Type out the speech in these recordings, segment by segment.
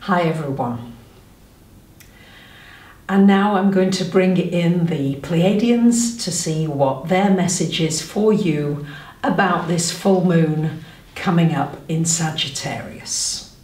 Hi everyone. And now I'm going to bring in the Pleiadians to see what their message is for you about this full moon coming up in Sagittarius.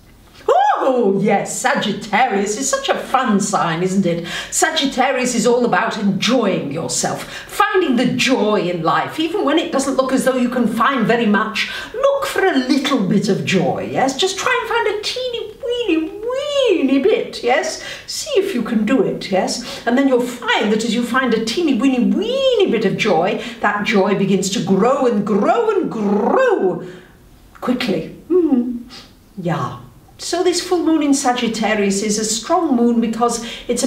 Oh yes, Sagittarius is such a fun sign, isn't it? Sagittarius is all about enjoying yourself, finding the joy in life, even when it doesn't look as though you can find very much. Look for a little bit of joy, yes? Just try and find a teeny weeny bit, yes? See if you can do it, yes? And then you'll find that as you find a teeny weeny bit of joy, that joy begins to grow and grow and grow quickly. Yeah. So this full moon in Sagittarius is a strong moon because it's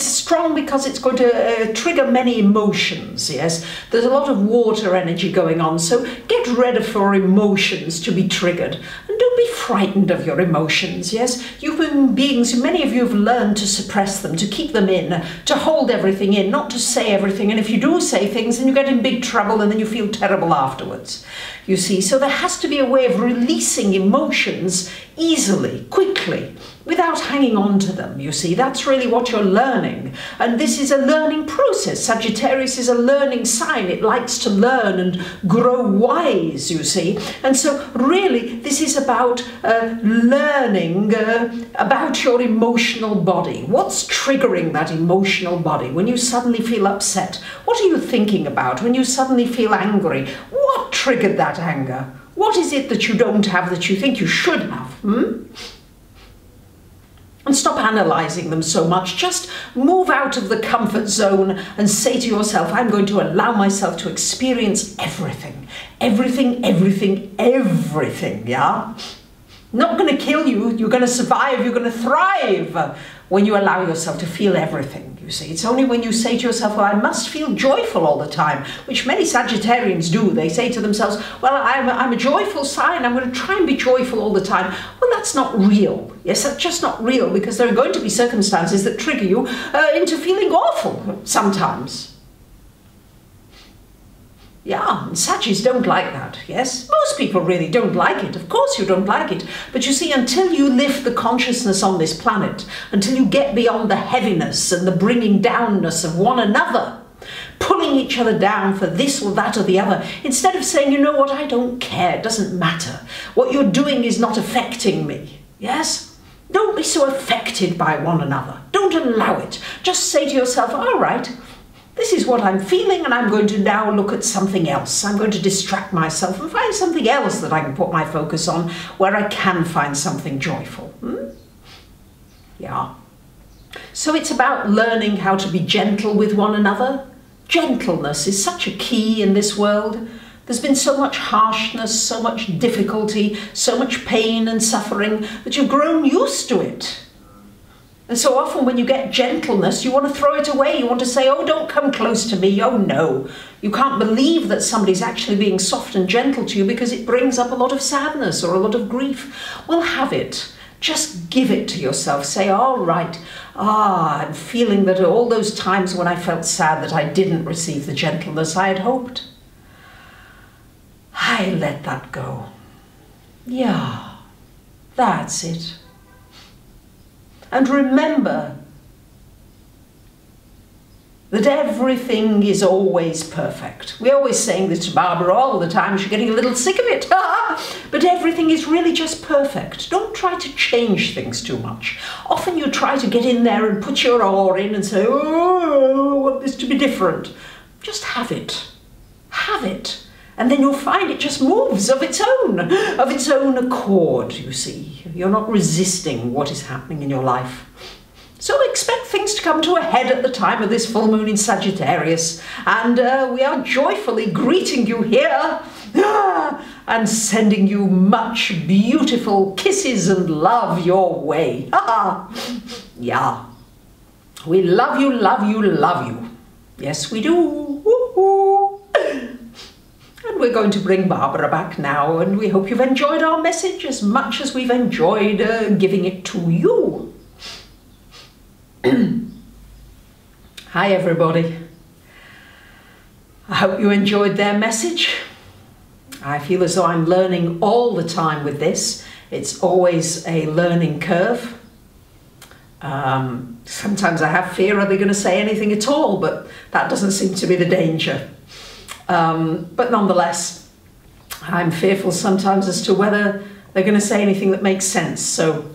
strong because it's going to trigger many emotions, yes? There's a lot of water energy going on, so get ready for emotions to be triggered. And don't be frightened of your emotions, yes? Human beings, many of you have learned to suppress them, to keep them in, to hold everything in, not to say everything. And if you do say things, then you get in big trouble and then you feel terrible afterwards. You see, so there has to be a way of releasing emotions easily, quickly, without hanging on to them, you see. That's really what you're learning. And this is a learning process. Sagittarius is a learning sign. It likes to learn and grow wise, you see. And so really, this is about learning about your emotional body. What's triggering that emotional body? When you suddenly feel upset, what are you thinking about? When you suddenly feel angry, what triggered that anger? What is it that you don't have that you think you should have? And stop analysing them so much. Just move out of the comfort zone and say to yourself, I'm going to allow myself to experience everything. Everything, everything, everything, yeah? Not going to kill you. You're going to survive. You're going to thrive when you allow yourself to feel everything, you see. It's only when you say to yourself, well, I must feel joyful all the time, which many Sagittarians do. They say to themselves, well, I'm a joyful sign. I'm going to try and be joyful all the time. Well, that's not real. Yes, that's just not real, because there are going to be circumstances that trigger you into feeling awful sometimes. Yeah, and Saggies don't like that, yes? Most people really don't like it. Of course you don't like it. But you see, until you lift the consciousness on this planet, until you get beyond the heaviness and the bringing downness of one another, pulling each other down for this or that or the other, instead of saying, you know what, I don't care, it doesn't matter. What you're doing is not affecting me, yes? Don't be so affected by one another. Don't allow it. Just say to yourself, all right, this is what I'm feeling, and I'm going to now look at something else. I'm going to distract myself and find something else that I can put my focus on where I can find something joyful. Yeah. So it's about learning how to be gentle with one another. Gentleness is such a key in this world. There's been so much harshness, so much difficulty, so much pain and suffering that you've grown used to it. And so often when you get gentleness, you want to throw it away. You want to say, oh, don't come close to me. Oh, no. You can't believe that somebody's actually being soft and gentle to you because it brings up a lot of sadness or a lot of grief. Well, have it. Just give it to yourself. Say, all right, I'm feeling that all those times when I felt sad that I didn't receive the gentleness I had hoped, I let that go. Yeah, that's it. And remember that everything is always perfect. We're always saying this to Barbara all the time. She's getting a little sick of it. But everything is really just perfect. Don't try to change things too much. Often you try to get in there and put your oar in and say, oh, I want this to be different. Just have it. Have it. And then you'll find it just moves of its own accord, you see. You're not resisting what is happening in your life. So expect things to come to a head at the time of this full moon in Sagittarius. And we are joyfully greeting you here and sending you much beautiful kisses and love your way. Yeah. We love you, love you, love you. Yes, we do. Woo-hoo. And we're going to bring Barbara back now, and we hope you've enjoyed our message as much as we've enjoyed giving it to you. Hi everybody. I hope you enjoyed their message. I feel as though I'm learning all the time with this. It's always a learning curve. Sometimes I have fear, are they going to say anything at all? But that doesn't seem to be the danger. But nonetheless, I'm fearful sometimes as to whether they're going to say anything that makes sense. So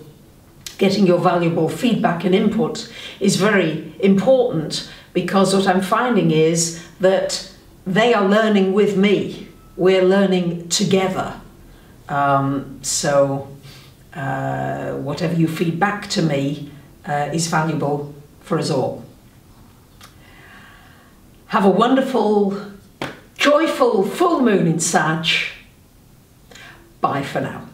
getting your valuable feedback and input is very important, because what I'm finding is that they are learning with me. We're learning together. Whatever you feed back to me is valuable for us all. Have a wonderful, joyful full moon in Sag. Bye for now.